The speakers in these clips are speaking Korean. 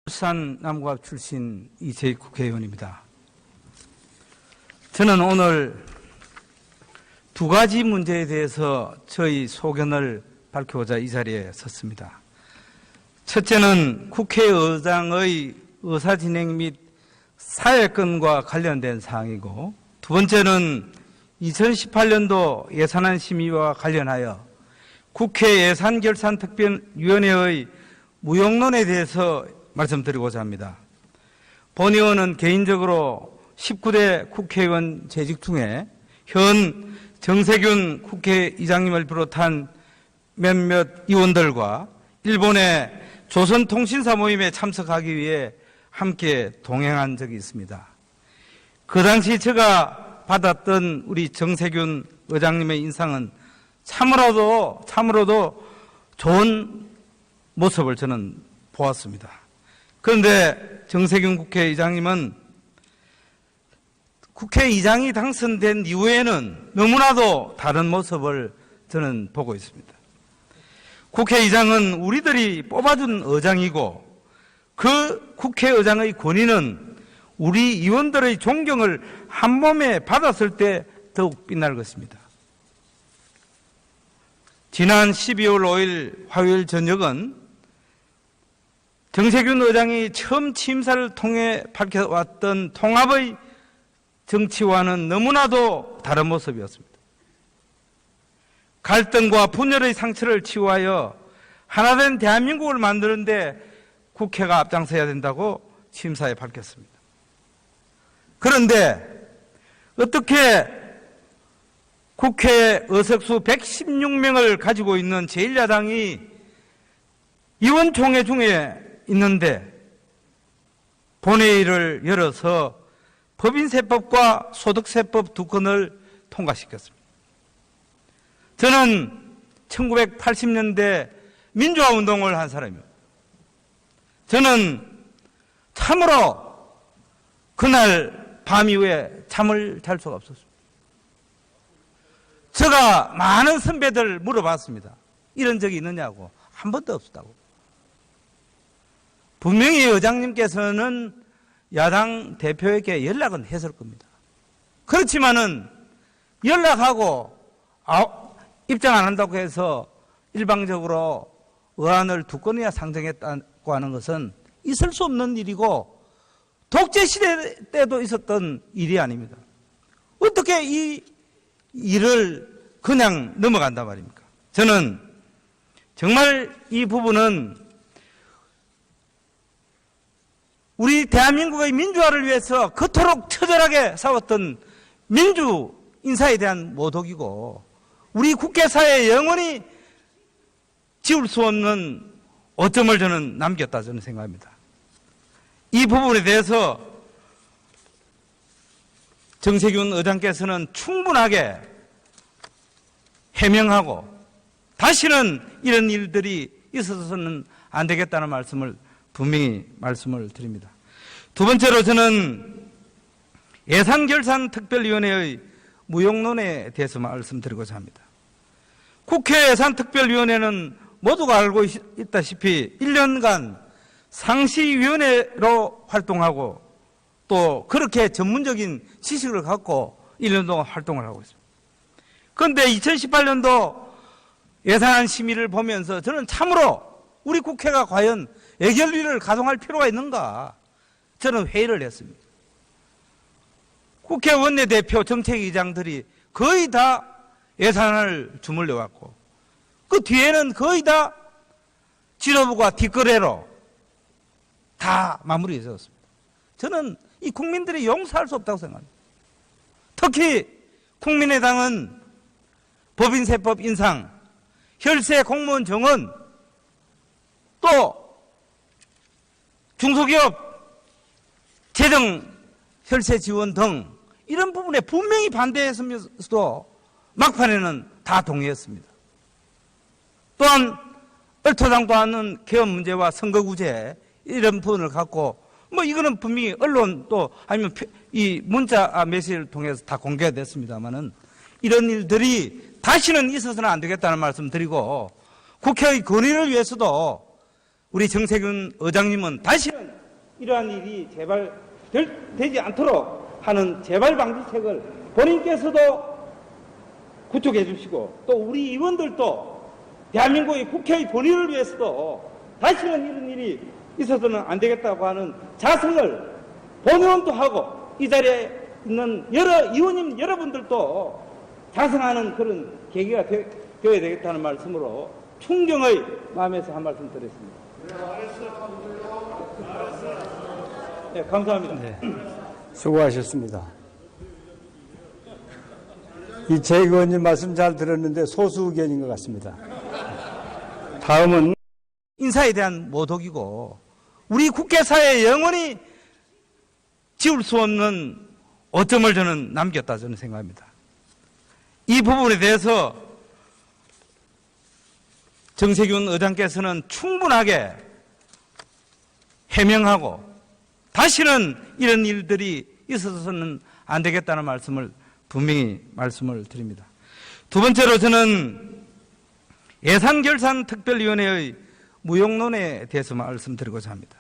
울산 남구갑 출신 이재익 국회의원입니다. 저는 오늘 두 가지 문제에 대해서 저희 소견을 밝히고자 이 자리에 섰습니다. 첫째는 국회의장의 의사진행 및 사회권과 관련된 사항이고, 두 번째는 2018년도 예산안 심의와 관련하여 국회 예산결산특별위원회의 무용론에 대해서 말씀드리고자 합니다. 본 의원은 개인적으로 19대 국회의원 재직 중에 현 정세균 국회의장님을 비롯한 몇몇 의원들과 일본의 조선통신사 모임에 참석하기 위해 함께 동행한 적이 있습니다. 그 당시 제가 받았던 우리 정세균 의장님의 인상은 참으로도 좋은 모습을 저는 보았습니다. 그런데 정세균 국회의장님은 국회의장이 당선된 이후에는 너무나도 다른 모습을 저는 보고 있습니다. 국회의장은 우리들이 뽑아준 의장이고, 그 국회의장의 권위는 우리 의원들의 존경을 한 몸에 받았을 때 더욱 빛날 것입니다. 지난 12월 5일 화요일 저녁은 정세균 의장이 처음 취임사를 통해 밝혀왔던 통합의 정치와는 너무나도 다른 모습이었습니다. 갈등과 분열의 상처를 치유하여 하나된 대한민국을 만드는 데 국회가 앞장서야 된다고 취임사에 밝혔습니다. 그런데 어떻게 국회 의석수 116명을 가지고 있는 제1야당이 의원총회 중에 있는데 본회의를 열어서 법인세법과 소득세법 두 건을 통과시켰습니다. 저는 1980년대 민주화운동을 한 사람입니다. 저는 참으로 그날 밤 이후에 잠을 잘 수가 없었습니다. 제가 많은 선배들 물어봤습니다. 이런 적이 있느냐고. 한 번도 없었다고. 분명히 의장님께서는 야당 대표에게 연락은 했을 겁니다. 그렇지만은 연락하고 입장 안 한다고 해서 일방적으로 의안을 두 건이나 상정했다고 하는 것은 있을 수 없는 일이고 독재 시대 때도 있었던 일이 아닙니다. 어떻게 이 일을 그냥 넘어간단 말입니까? 저는 정말 이 부분은 우리 대한민국의 민주화를 위해서 그토록 처절하게 싸웠던 민주 인사에 대한 모독이고, 우리 국회사회에 영원히 지울 수 없는 오점을 저는 남겼다 저는 생각합니다. 이 부분에 대해서 정세균 의장께서는 충분하게 해명하고 다시는 이런 일들이 있어서는 안 되겠다는 말씀을 분명히 말씀을 드립니다. 두 번째로 저는 예산결산특별위원회의 무용론에 대해서 말씀드리고자 합니다. 국회 예산특별위원회는 모두가 알고 있다시피 1년간 상시위원회로 활동하고 또 그렇게 전문적인 지식을 갖고 1년 동안 활동을 하고 있습니다. 그런데 2018년도 예산안 심의를 보면서 저는 참으로 우리 국회가 과연 예결위를 가동할 필요가 있는가, 저는 회의를 했습니다. 국회 원내대표 정책위장들이 거의 다 예산안을 주물려 왔고, 그 뒤에는 거의 다 지도부가 뒷거래로 다 마무리해졌습니다. 저는 이 국민들이 용서할 수 없다고 생각합니다. 특히 국민의당은 법인세법 인상, 혈세 공무원 정원, 또 중소기업 재정 혈세 지원 등 이런 부분에 분명히 반대했으면서도 막판에는 다 동의했습니다. 또한 얼토당도 않은 개헌 문제와 선거구제 이런 부분을 갖고 이거는 분명히 언론 또 아니면 이 문자 메시지를 통해서 다 공개가 됐습니다만은 이런 일들이 다시는 있어서는 안 되겠다는 말씀 드리고, 국회의 권위를 위해서도 우리 정세균 의장님은 다시는 이러한 일이 제발 되지 않도록 하는 재발 방지책을 본인께서도 구축해 주시고 또 우리 의원들도 대한민국의 국회의 본의를 위해서도 다시는 이런 일이 있어서는 안 되겠다고 하는 자성을 본의원도 하고 이 자리에 있는 여러 의원님 여러분들도 자성하는 그런 계기가 되어야 되겠다는 말씀으로 충정의 마음에서 한 말씀 드렸습니다. 네, 감사합니다. 네, 수고하셨습니다. 이채익 의원님 말씀 잘 들었는데 소수 의견인 것 같습니다. 다음은 인사에 대한 모독이고 우리 국회사회에 영원히 지울 수 없는 오점을 저는 남겼다 저는 생각합니다. 이 부분에 대해서 정세균 의장께서는 충분하게 해명하고 다시는 이런 일들이 있어서는 안 되겠다는 말씀을 분명히 말씀을 드립니다. 두 번째로 저는 예산결산특별위원회의 무용론에 대해서 말씀드리고자 합니다.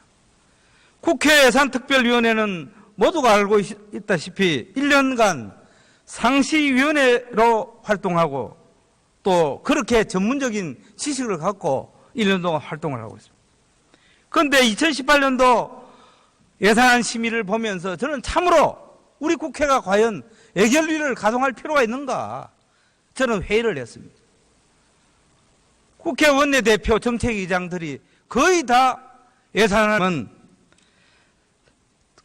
국회 예산특별위원회는 모두가 알고 있다시피 1년간 상시위원회로 활동하고 또 그렇게 전문적인 지식을 갖고 1년 동안 활동을 하고 있습니다. 그런데 2018년도 예산안 심의를 보면서 저는 참으로 우리 국회가 과연 예결위를 가동할 필요가 있는가 저는 회의를 했습니다. 국회 원내대표 정책위장들이 거의 다 예산안은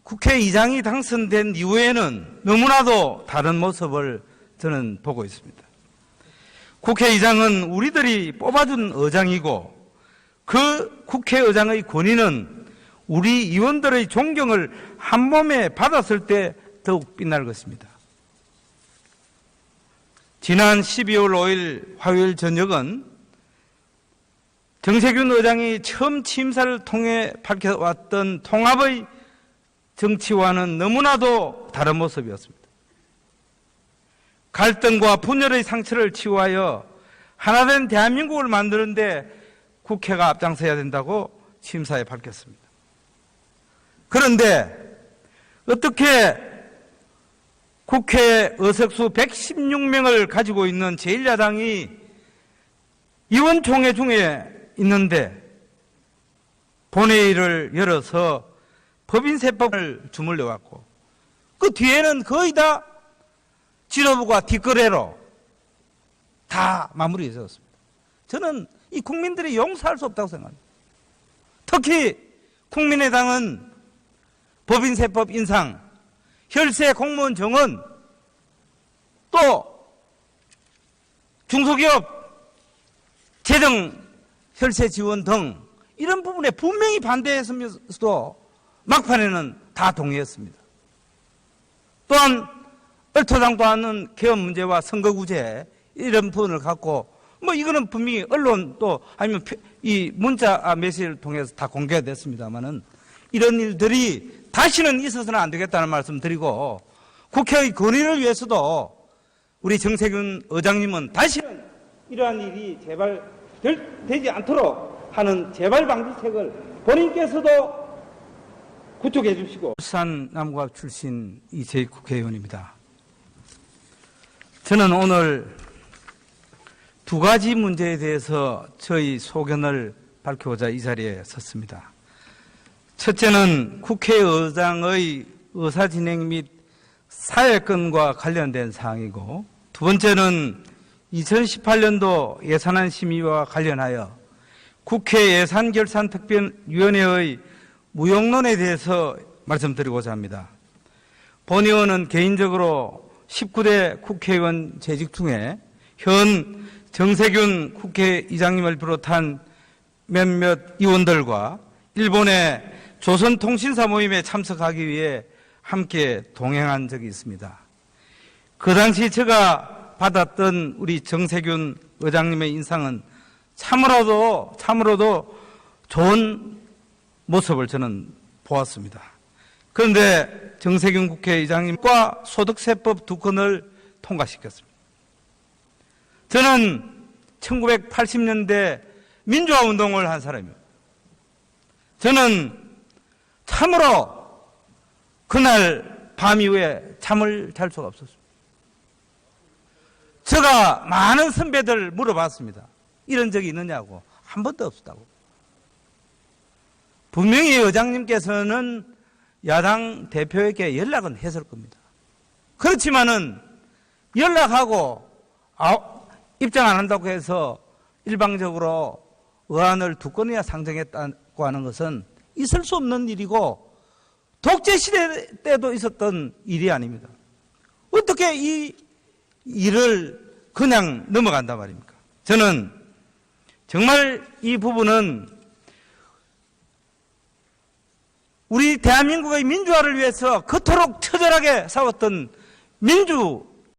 국회의장이 당선된 이후에는 너무나도 다른 모습을 저는 보고 있습니다. 국회의장은 우리들이 뽑아준 의장이고 그 국회의장의 권위는 우리 의원들의 존경을 한 몸에 받았을 때 더욱 빛날 것입니다. 지난 12월 5일 화요일 저녁은 정세균 의장이 처음 취임사를 통해 밝혀왔던 통합의 정치와는 너무나도 다른 모습이었습니다. 갈등과 분열의 상처를 치유하여 하나된 대한민국을 만드는 데 국회가 앞장서야 된다고 취임사에 밝혔습니다. 그런데 어떻게 국회 의석수 116명을 가지고 있는 제1야당이 의원총회 중에 있는데 본회의를 열어서 법인세법을 주물려 왔고 그 뒤에는 거의 다 지도부가 뒷거래로 다 마무리되었습니다. 저는 이 국민들이 용서할 수 없다고 생각합니다. 특히 국민의당은 법인세법 인상, 혈세 공무원 정원, 또 중소기업 재정 혈세 지원 등 이런 부분에 분명히 반대했으면서도 막판에는 다 동의했습니다. 또한 얼토당도 않은 개헌 문제와 선거구제 이런 부분을 갖고 뭐 이거는 분명히 언론 또 아니면 이 문자 메시지를 통해서 다 공개가 됐습니다만은 이런 일들이 다시는 있어서는 안 되겠다는 말씀 드리고 국회의 권위를 위해서도 우리 정세균 의장님은 다시는 이러한 일이 제발 되지 않도록 하는 재발 방지책을 본인께서도 구축해 주시고. 울산 남구갑 출신 이재익 국회의원입니다. 저는 오늘 두 가지 문제에 대해서 저희 소견을 밝히고자 이 자리에 섰습니다. 첫째는 국회의장의 의사진행 및 사회권과 관련된 사항이고 두 번째는 2018년도 예산안 심의와 관련하여 국회 예산결산특별위원회의 무용론에 대해서 말씀드리고자 합니다. 본 의원은 개인적으로 19대 국회의원 재직 중에 현 정세균 국회의장님을 비롯한 몇몇 의원들과 일본의 조선통신사 모임에 참석하기 위해 함께 동행한 적이 있습니다. 그 당시 제가 받았던 우리 정세균 의장님의 인상은 참으로도 좋은 모습을 저는 보았습니다. 그런데 정세균 국회의장님과 소득세법 두 건을 통과시켰습니다. 저는 1980년대 민주화운동을 한 사람입니다. 저는 참으로 그날 밤 이후에 잠을 잘 수가 없었습니다. 제가 많은 선배들 물어봤습니다. 이런 적이 있느냐고. 한 번도 없었다고. 분명히 의장님께서는 야당 대표에게 연락은 했을 겁니다. 그렇지만은 연락하고 입장 안 한다고 해서 일방적으로 의안을 두 건이나 상정했다고 하는 것은 있을 수 없는 일이고 독재 시대 때도 있었던 일이 아닙니다. 어떻게 이 일을 그냥 넘어간단 말입니까? 저는 정말 이 부분은 우리 대한민국의 민주화를 위해서 그토록 처절하게 싸웠던 민주